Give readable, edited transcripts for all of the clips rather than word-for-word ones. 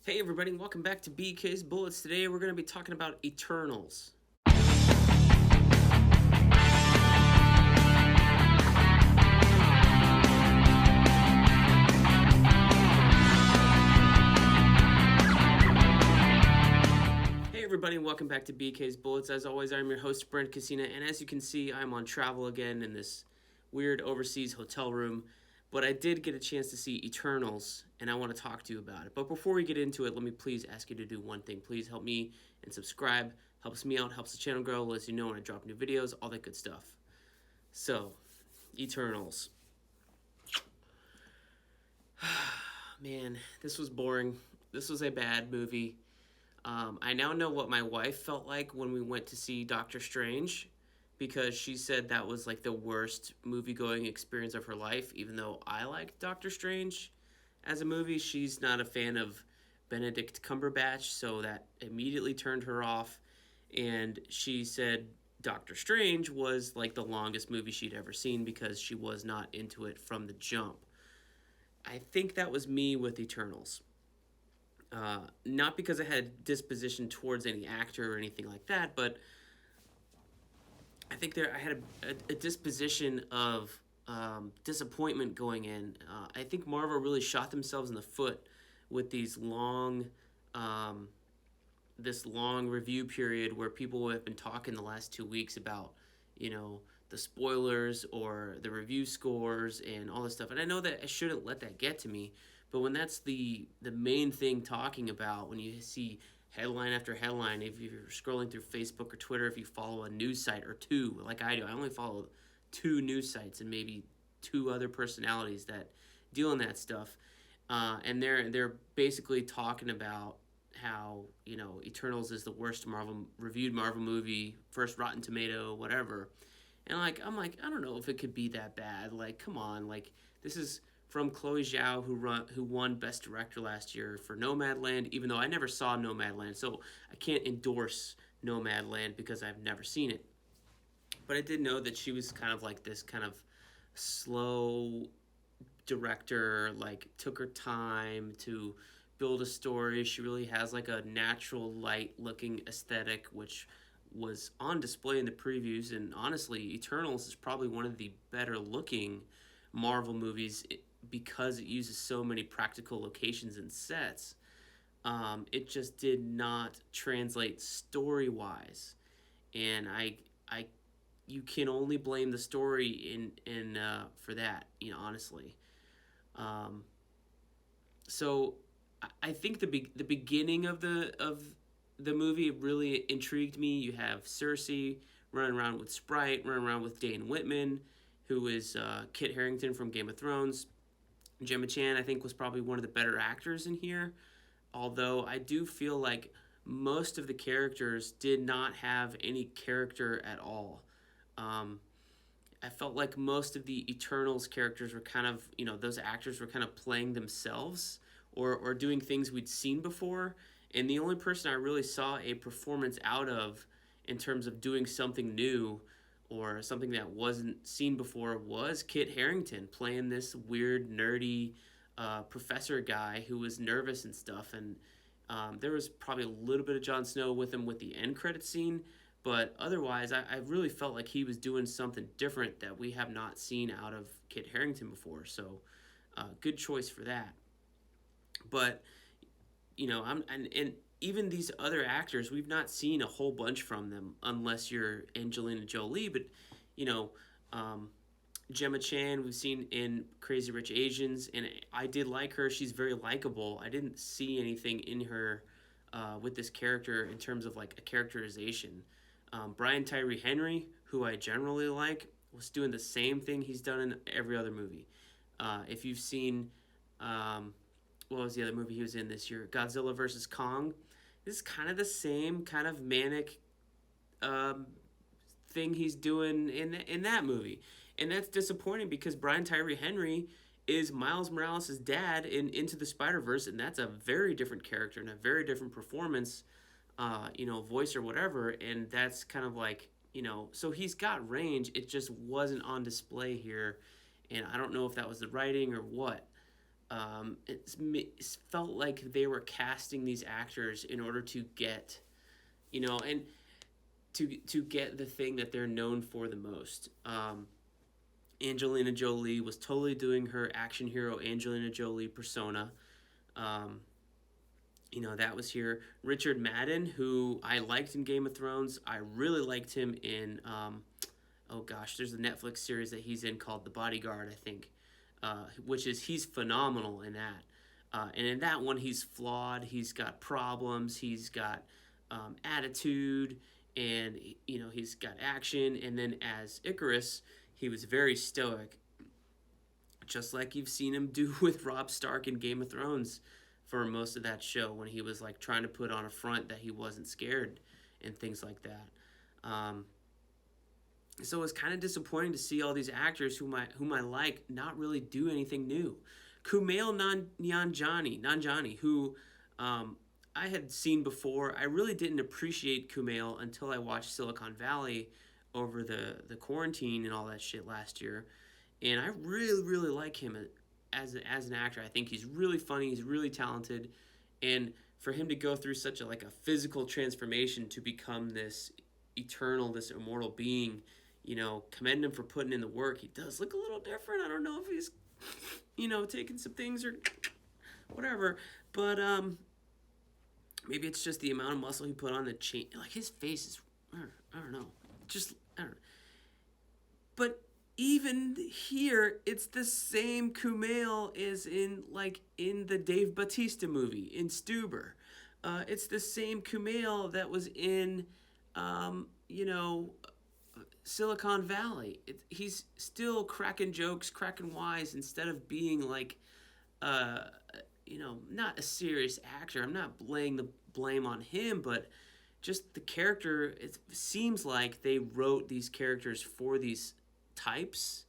Hey everybody, welcome back to BK's Bullets. Today we're going to be talking about Eternals. Hey everybody, welcome back to BK's Bullets. As always, I'm your host Brent Casina, and as you can see, I'm on travel again in this weird overseas hotel room. But I did get a chance to see Eternals, and I want to talk to you about it. But before we get into it, let me please ask you to do one thing. Please help me and subscribe. Helps me out, helps the channel grow, lets you know when I drop new videos, all that good stuff. So, Eternals. Man, this was boring. This was a bad movie. I now know what my wife felt like when we went to see Doctor Strange, because she said that was like the worst movie going experience of her life, even though I liked Doctor Strange as a movie. She's not a fan of Benedict Cumberbatch, so that immediately turned her off. And she said Doctor Strange was like the longest movie she'd ever seen because she was not into it from the jump. I think that was me with Eternals. Not because I had disposition towards any actor or anything like that, but I think I had a disposition of disappointment going in. I think Marvel really shot themselves in the foot with this long review period where people have been talking the last 2 weeks about, the spoilers or the review scores and all this stuff. And I know that I shouldn't let that get to me, but when that's the main thing talking about, when you see headline after headline, if you're scrolling through Facebook or Twitter, if you follow a news site or two, like I do, I only follow two news sites and maybe two other personalities that deal in that stuff, and they're basically talking about how Eternals is the worst reviewed Marvel movie, first Rotten Tomato, whatever. And I'm like, I don't know if it could be that bad. Like, come on, like this is from Chloe Zhao, who won Best Director last year for Nomadland, even though I never saw Nomadland, so I can't endorse Nomadland because I've never seen it. But I did know that she was kind of like this kind of slow director, like took her time to build a story. She really has like a natural light looking aesthetic, which was on display in the previews. And honestly, Eternals is probably one of the better looking Marvel movies because it uses so many practical locations and sets. It just did not translate story wise, and I, you can only blame the story in for that. Honestly. Um, so I think the beginning of the movie really intrigued me. You have Cersei running around with Sprite, running around with Dane Whitman, who is Kit Harington from Game of Thrones. Gemma Chan, I think, was probably one of the better actors in here, although I do feel like most of the characters did not have any character at all. Um, I felt like most of the Eternals characters were kind of, those actors were kind of playing themselves, or doing things we'd seen before. And the only person I really saw a performance out of in terms of doing something new or something that wasn't seen before was Kit Harington playing this weird, nerdy professor guy who was nervous and stuff. And there was probably a little bit of Jon Snow with him with the end credit scene, but otherwise, I really felt like he was doing something different that we have not seen out of Kit Harington before. So, good choice for that. But and even these other actors, we've not seen a whole bunch from them unless you're Angelina Jolie. But you know, um, Gemma Chan we've seen in Crazy Rich Asians, and I did like her. She's very likable. I didn't see anything in her with this character in terms of like a characterization. Brian Tyree Henry, who I generally like, was doing the same thing he's done in every other movie. If you've seen, what was the other movie he was in this year? Godzilla versus Kong. This is kind of the same kind of manic um, thing he's doing in that movie, and that's disappointing because Brian Tyree Henry is Miles Morales' dad in Into the Spider Verse, and that's a very different character and a very different performance, voice or whatever, and that's kind of like so he's got range. It just wasn't on display here, and I don't know if that was the writing or what. It's felt like they were casting these actors in order to get, and to get the thing that they're known for the most. Angelina Jolie was totally doing her action hero Angelina Jolie persona. Um, that was here. Richard Madden, who I liked in Game of Thrones, I really liked him in. Oh gosh, there's a Netflix series that he's in called The Bodyguard, I think, which is he's phenomenal in that. And in that one, he's flawed. He's got problems. He's got attitude, and he's got action. And then as Icarus, he was very stoic, just like you've seen him do with Robb Stark in Game of Thrones for most of that show, when he was like trying to put on a front that he wasn't scared and things like that. So it was kind of disappointing to see all these actors whom I like not really do anything new. Kumail Nanjiani, who I had seen before. I really didn't appreciate Kumail until I watched Silicon Valley over the quarantine and all that shit last year, and I really really like him as an actor. I think he's really funny. He's really talented, and for him to go through such a physical transformation to become this eternal, this immortal being, commend him for putting in the work. He does look a little different. I don't know if he's, taking some things or whatever, but maybe it's just the amount of muscle he put on the chain. Like his face is, I don't know, just I don't know. But even here, it's the same Kumail as in the Dave Bautista movie in Stuber. It's the same Kumail that was in, Silicon Valley. He's still cracking jokes, cracking wise, instead of being not a serious actor. I'm not laying the blame on him, but just the character. It seems like they wrote these characters for these types,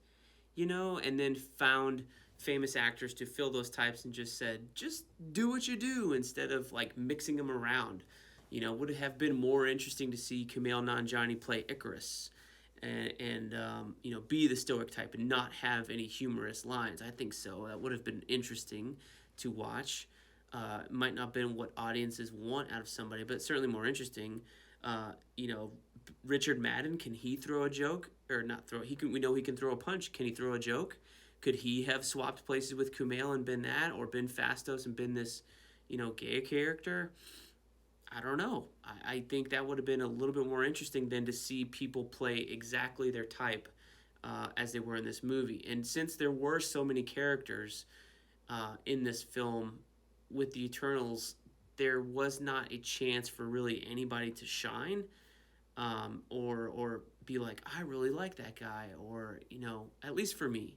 and then found famous actors to fill those types and just said, just do what you do instead of mixing them around. Would it have been more interesting to see Kumail Nanjiani play Icarus and be the stoic type and not have any humorous lines? I think so. That would have been interesting to watch. Might not have been what audiences want out of somebody, but certainly more interesting. Richard Madden, can he throw a joke or not throw? We know he can throw a punch. Can he throw a joke? Could he have swapped places with Kumail and been that, or been Fastos and been this, gay character? I don't know. I think that would have been a little bit more interesting than to see people play exactly their type as they were in this movie. And since there were so many characters in this film with the Eternals, there was not a chance for really anybody to shine, or be like, I really like that guy, or at least for me,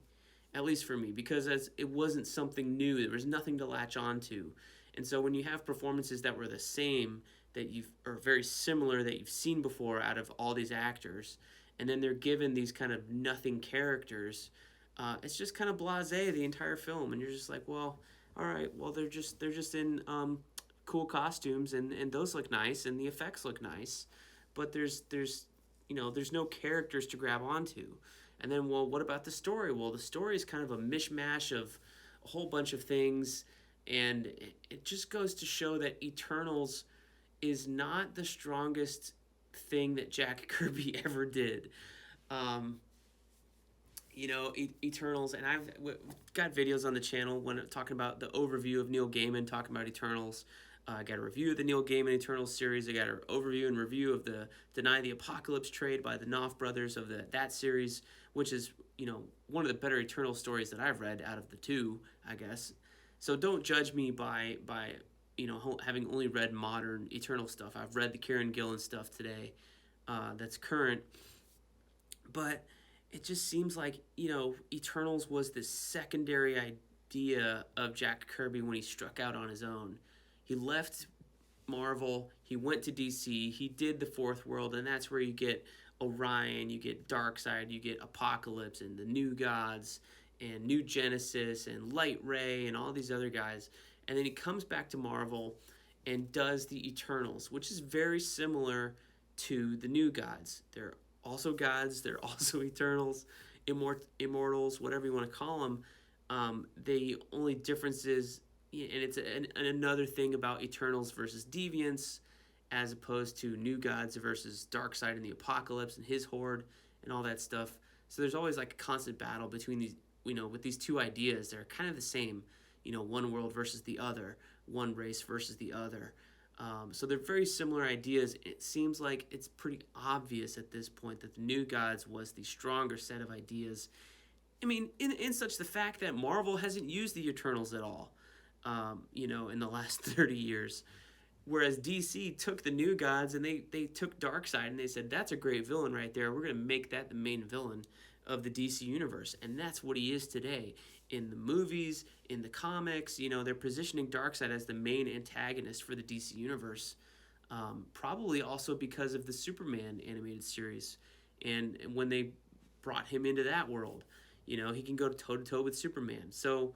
because as it wasn't something new, there was nothing to latch onto. And so when you have performances that were the same, or very similar, that you've seen before out of all these actors, and then they're given these kind of nothing characters, it's just kind of blasé the entire film, and you're just like, well, all right, well they're just in cool costumes, and those look nice, and the effects look nice, but there's no characters to grab onto. And then, well, what about the story? Well, the story is kind of a mishmash of a whole bunch of things, and it just goes to show that Eternals is not the strongest thing that Jack Kirby ever did. Eternals, and I've got videos on the channel when talking about the overview of Neil Gaiman, talking about Eternals. I got a review of the Neil Gaiman Eternals series. I got an overview and review of the Deny the Apocalypse trade by the Knopf brothers of that series, which is, one of the better Eternal stories that I've read out of the two, I guess. So don't judge me by having only read modern Eternal stuff. I've read the Kieran Gillen stuff today that's current. But it just seems like, Eternals was this secondary idea of Jack Kirby when he struck out on his own. He left Marvel, he went to DC, he did the Fourth World, and that's where you get Orion, you get Darkseid, you get Apocalypse, and the New Gods, and New Genesis, and Light Ray, and all these other guys. And then he comes back to Marvel and does the Eternals, which is very similar to the New Gods. They're also gods, they're also Eternals, immortals, whatever you want to call them. The only difference is, and it's another thing about Eternals versus Deviants, as opposed to New Gods versus Darkseid and the Apocalypse and his horde and all that stuff. So there's always like a constant battle between these, with these two ideas. They're kind of the same, one world versus the other, one race versus the other. So they're very similar ideas. It seems like it's pretty obvious at this point that the New Gods was the stronger set of ideas. I mean, in such the fact that Marvel hasn't used the Eternals at all, in the last 30 years. Whereas DC took the New Gods and they took Darkseid and they said, that's a great villain right there. We're going to make that the main villain of the DC universe. And that's what he is today. In the movies, in the comics, they're positioning Darkseid as the main antagonist for the DC universe. Probably also because of the Superman animated series. And when they brought him into that world, he can go toe to toe with Superman. So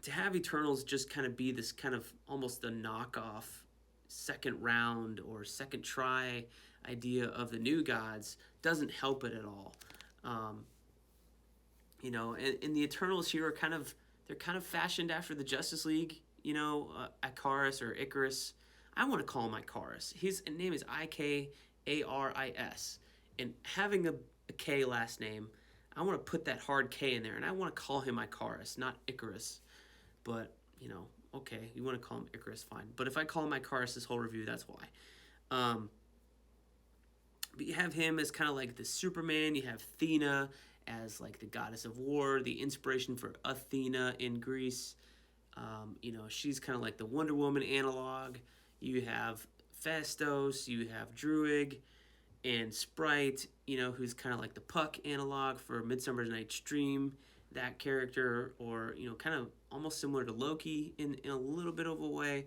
to have Eternals just kind of be this kind of almost a knockoff second round or second try idea of the New Gods doesn't help it at all. And the Eternals here are they're kind of fashioned after the Justice League, Ikaris or Icarus. I want to call him Ikaris. His name is Ikaris. And having a K last name, I want to put that hard K in there, and I want to call him Ikaris, not Icarus. But, okay, you want to call him Icarus, fine. But if I call him Ikaris this whole review, that's why. But you have him as kind of like the Superman. You have Athena as like the goddess of war, the inspiration for Athena in Greece. She's kind of like the Wonder Woman analog. You have Phastos, you have Druig, and Sprite, who's kind of like the Puck analog for Midsummer Night's Dream, that character, or, kind of almost similar to Loki in a little bit of a way.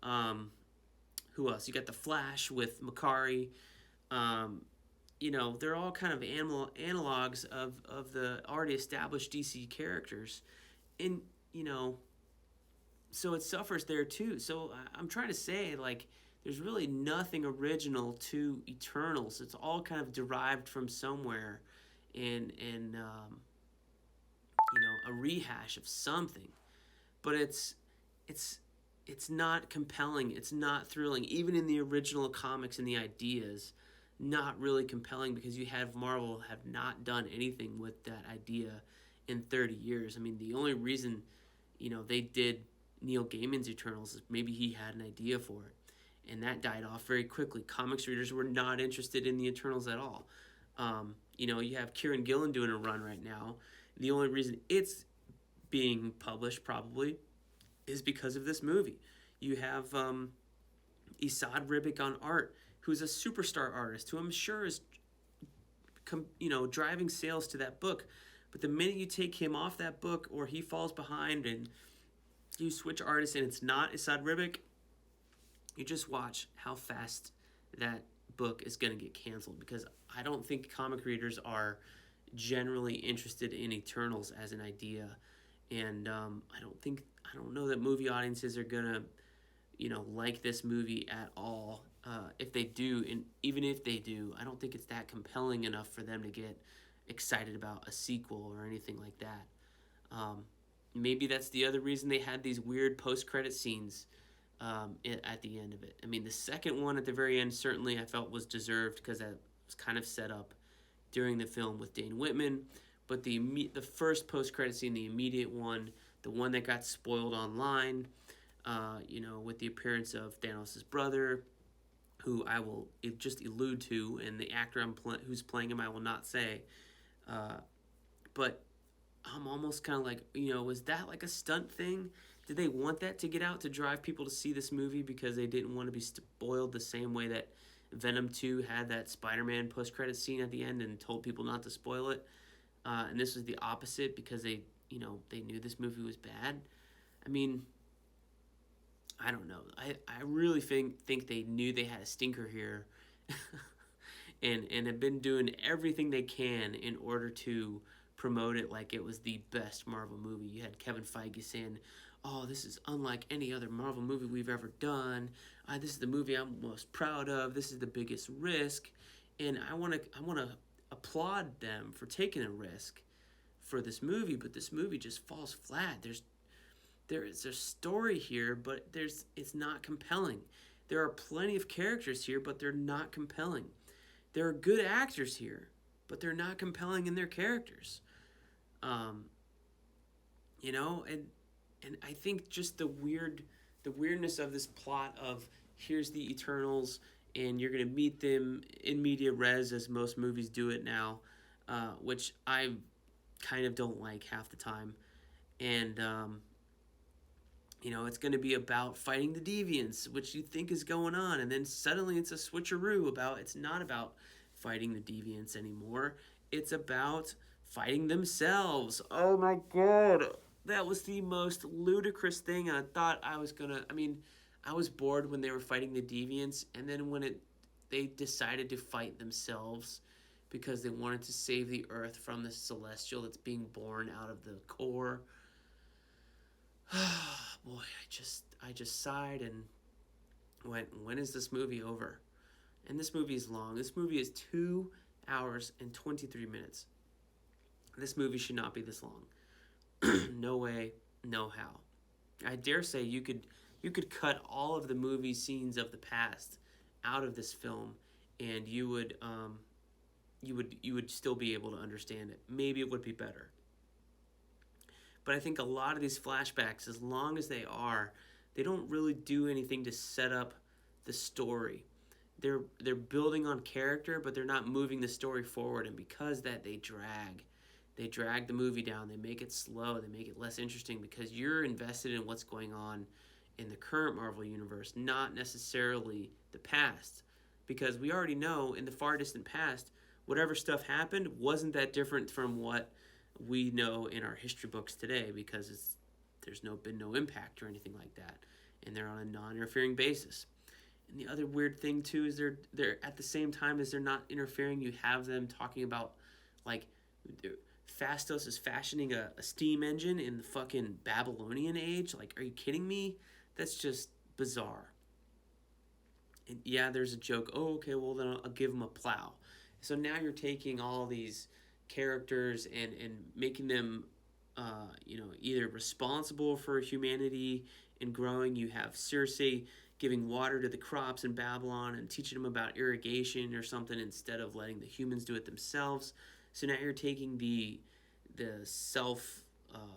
Who else? You got the Flash with Makari. They're all kind of analogs of the already established DC characters. And, so it suffers there too. So I'm trying to say, like, there's really nothing original to Eternals. It's all kind of derived from somewhere and a rehash of something. But it's not compelling. It's not thrilling. Even in the original comics and the ideas, not really compelling, because you have Marvel have not done anything with that idea in 30 years. I mean, the only reason, they did Neil Gaiman's Eternals is maybe he had an idea for it. And that died off very quickly. Comics readers were not interested in the Eternals at all. You have Kieran Gillen doing a run right now. The only reason it's being published probably is because of this movie. You have Esad Ribic on art, who's a superstar artist, who I'm sure is, driving sales to that book. But the minute you take him off that book, or he falls behind and you switch artists and it's not Esad Ribic, you just watch how fast that book is going to get canceled, because I don't think comic readers are generally interested in Eternals as an idea. And I don't know that movie audiences are going to, like this movie at all. If they do, and even if they do, I don't think it's that compelling enough for them to get excited about a sequel or anything like that. Maybe that's the other reason they had these weird post-credit scenes at the end of it. I mean, the second one at the very end certainly I felt was deserved, because that was kind of set up during the film with Dane Whitman. But the first post-credit scene, the immediate one, the one that got spoiled online, with the appearance of Thanos' brother, who I will just allude to, and the actor who's playing him I will not say. But I'm almost kind of like, was that like a stunt thing? Did they want that to get out to drive people to see this movie because they didn't want to be spoiled the same way that Venom 2 had that Spider-Man post-credit scene at the end and told people not to spoil it? And this was the opposite, because they knew this movie was bad. I mean, I don't know. I really think they knew they had a stinker here and have been doing everything they can in order to promote it like it was the best Marvel movie. You had Kevin Feige saying, oh, this is unlike any other Marvel movie we've ever done. This is the movie I'm most proud of. This is the biggest risk. And I want to applaud them for taking a risk, for this movie, but this movie just falls flat. There is a story here, but it's not compelling. There are plenty of characters here, but they're not compelling. There are good actors here, but they're not compelling in their characters. Um, and I think just the weirdness of this plot of here's the Eternals and you're gonna meet them in media res as most movies do it now, which I kind of don't like half the time, and it's going to be about fighting the deviants, which you think is going on, and then suddenly it's a switcheroo about it's not about fighting the deviants anymore. It's about fighting themselves. Oh my god. That was the most ludicrous thing. I thought I was going to I was bored when they were fighting the deviants, and then when they decided to fight themselves because they wanted to save the earth from the celestial that's being born out of the core. Boy, I just sighed and went, when is this movie over? And this movie is long. This movie is 2 hours and 23 minutes. This movie should not be this long. No way, no how. I dare say you could cut all of the movie scenes of the past out of this film, and you would still be able to understand it. Maybe it would be better. But I think a lot of these flashbacks, as long as they don't really do anything to set up the story. They're building on character, but they're not moving the story forward, and because that they drag the movie down. They make it slow. They make it less interesting because you're invested in what's going on in the current Marvel universe, not necessarily the past. Because we already know in the far distant past, whatever stuff happened wasn't that different from what we know in our history books today, because there's been no impact or anything like that, and they're on a non-interfering basis. And the other weird thing too is they're at the same time as they're not interfering, you have them talking about like Phastos is fashioning a steam engine in the fucking Babylonian age. Like, are you kidding me? That's just bizarre. And yeah, there's a joke. Oh, okay, well then I'll give him a plow. So now you're taking all these characters and making them, either responsible for humanity and growing. You have Circe giving water to the crops in Babylon and teaching them about irrigation or something instead of letting the humans do it themselves. So now you're taking the self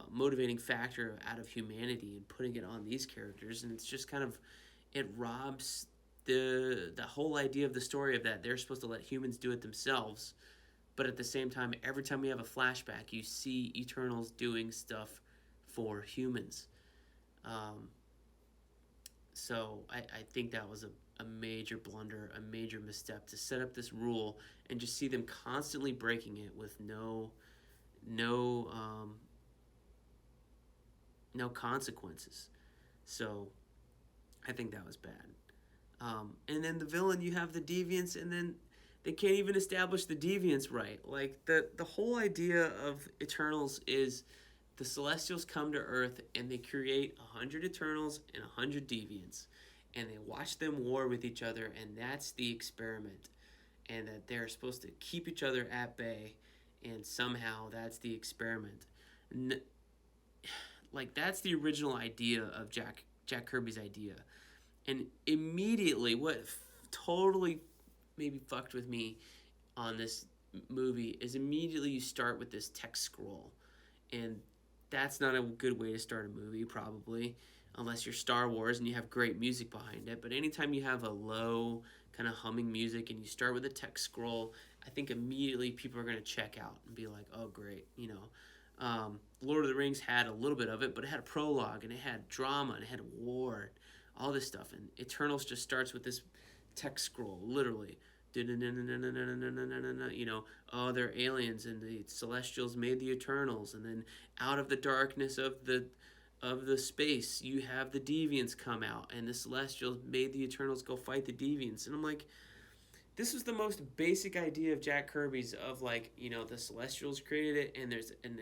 motivating factor out of humanity and putting it on these characters, and it's just kind of, it robs the whole idea of the story of that they're supposed to let humans do it themselves. But at the same time, every time we have a flashback, you see Eternals doing stuff for humans. So I think that was a major blunder, a major misstep to set up this rule and just see them constantly breaking it with no consequences. So I think that was bad. And then the villain, you have the deviants, and then they can't even establish the deviants right. Like, the whole idea of Eternals is the Celestials come to Earth and they create 100 Eternals and 100 deviants. And they watch them war with each other, and that's the experiment. And that they're supposed to keep each other at bay, and somehow that's the experiment. That's the original idea of Jack Kirby's idea. And immediately, what totally maybe fucked with me on this movie is immediately you start with this text scroll. And that's not a good way to start a movie, probably, unless you're Star Wars and you have great music behind it. But anytime you have a low kind of humming music and you start with a text scroll, I think immediately people are going to check out and be like, oh, great, Lord of the Rings had a little bit of it, but it had a prologue, and it had drama, and it had war, all this stuff. And Eternals just starts with this text scroll, literally. Oh, they're aliens, and the Celestials made the Eternals, and then out of the darkness of the space, you have the Deviants come out, and the Celestials made the Eternals go fight the Deviants. And I'm like, this is the most basic idea of Jack Kirby's of the Celestials created it, and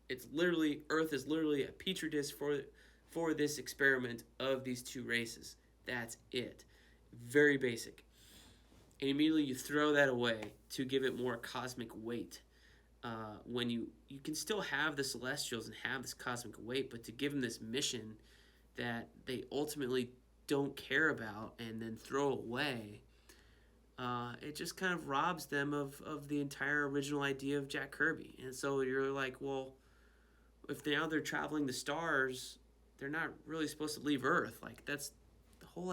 it's literally, Earth is literally a petri dish for this experiment of these two races. That's it. Very basic. And immediately you throw that away to give it more cosmic weight. when you can still have the Celestials and have this cosmic weight, but to give them this mission that they ultimately don't care about and then throw away, it just kind of robs them of the entire original idea of Jack Kirby. And so you're like, well, if now they're traveling the stars, they're not really supposed to leave Earth. Like that's the whole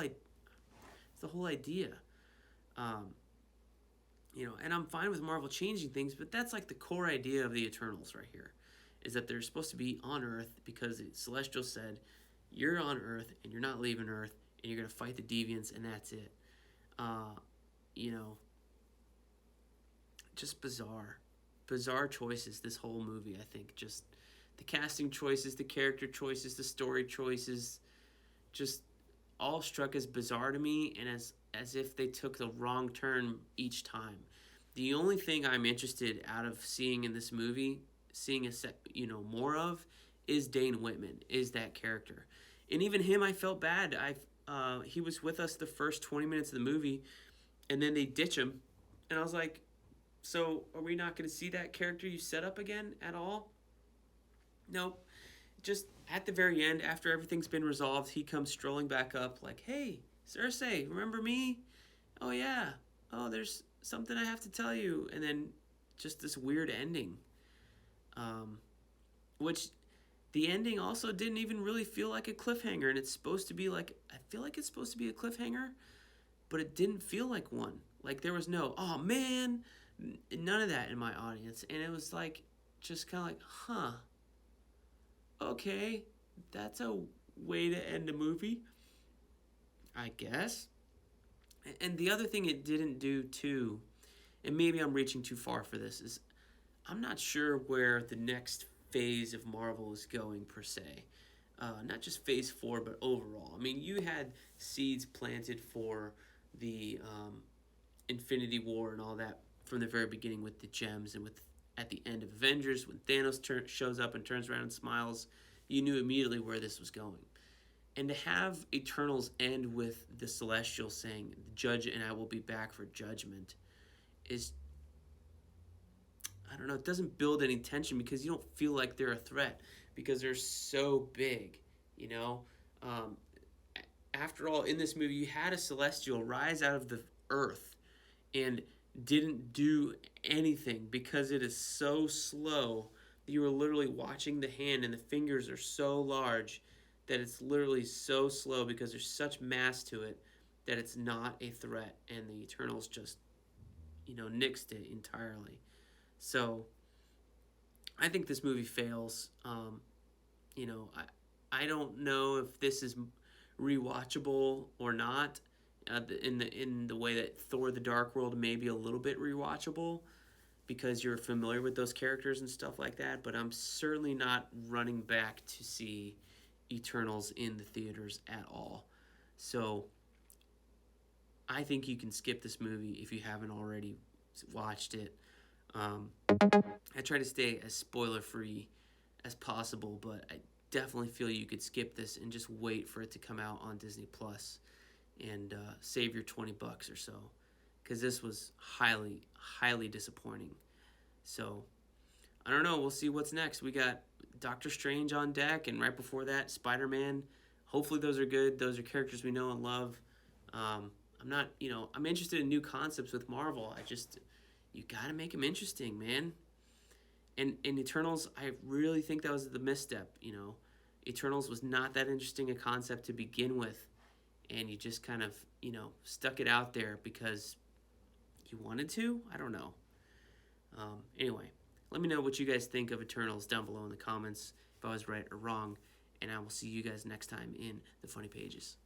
idea. Um, and I'm fine with Marvel changing things, but that's like the core idea of the Eternals right here, is that they're supposed to be on Earth because the Celestial said, you're on Earth and you're not leaving Earth and you're gonna fight the deviants and that's it. You know, just bizarre choices. This whole movie, I think, just the casting choices, the character choices, the story choices, just all struck as bizarre to me and as if they took the wrong turn each time. The only thing I'm interested out of seeing in this movie, seeing more of, is Dane Whitman, is that character, and even him, I felt bad. He was with us the first 20 minutes of the movie, and then they ditch him, and I was like, so are we not going to see that character you set up again at all? Nope. Just at the very end, after everything's been resolved, he comes strolling back up like, hey, Cersei, remember me? Oh, yeah. Oh, there's something I have to tell you. And then just this weird ending. Which the ending also didn't even really feel like a cliffhanger. And it's supposed to be like, I feel like it's supposed to be a cliffhanger, but it didn't feel like one. Like there was no, oh man, none of that in my audience. And it was like, just kind of like, huh, okay, that's a way to end a movie, I guess. And the other thing it didn't do too, and maybe I'm reaching too far for this, is I'm not sure where the next phase of Marvel is going per se. Not just phase 4, but overall. I mean, you had seeds planted for the Infinity War and all that from the very beginning with the gems, and with at the end of Avengers when Thanos shows up and turns around and smiles, you knew immediately where this was going. And to have Eternals end with the Celestial saying, "Judge and I will be back for judgment," is, I don't know, it doesn't build any tension because you don't feel like they're a threat because they're so big, you know? After all, in this movie, you had a Celestial rise out of the earth and didn't do anything because it is so slow. You were literally watching the hand, and the fingers are so large that it's literally so slow because there's such mass to it that it's not a threat, and the Eternals just, nixed it entirely. So I think this movie fails. I don't know if this is rewatchable or not. In the way that Thor: The Dark World may be a little bit rewatchable because you're familiar with those characters and stuff like that, but I'm certainly not running back to see Eternals in the theaters at all. So I think you can skip this movie if you haven't already watched it. I try to stay as spoiler free as possible, but I definitely feel you could skip this and just wait for it to come out on Disney Plus and save your $20 or so, because this was highly disappointing. So I don't know, we'll see what's next. We got Doctor Strange on deck, and right before that, Spider-Man. Hopefully those are good. Those are characters we know and love. I'm interested in new concepts with Marvel. You gotta make them interesting, man. And in Eternals, I really think that was the misstep. Eternals was not that interesting a concept to begin with, and you just kind of, stuck it out there because you wanted to? I don't know. Anyway, let me know what you guys think of Eternals down below in the comments, if I was right or wrong, and I will see you guys next time in the Funny Pages.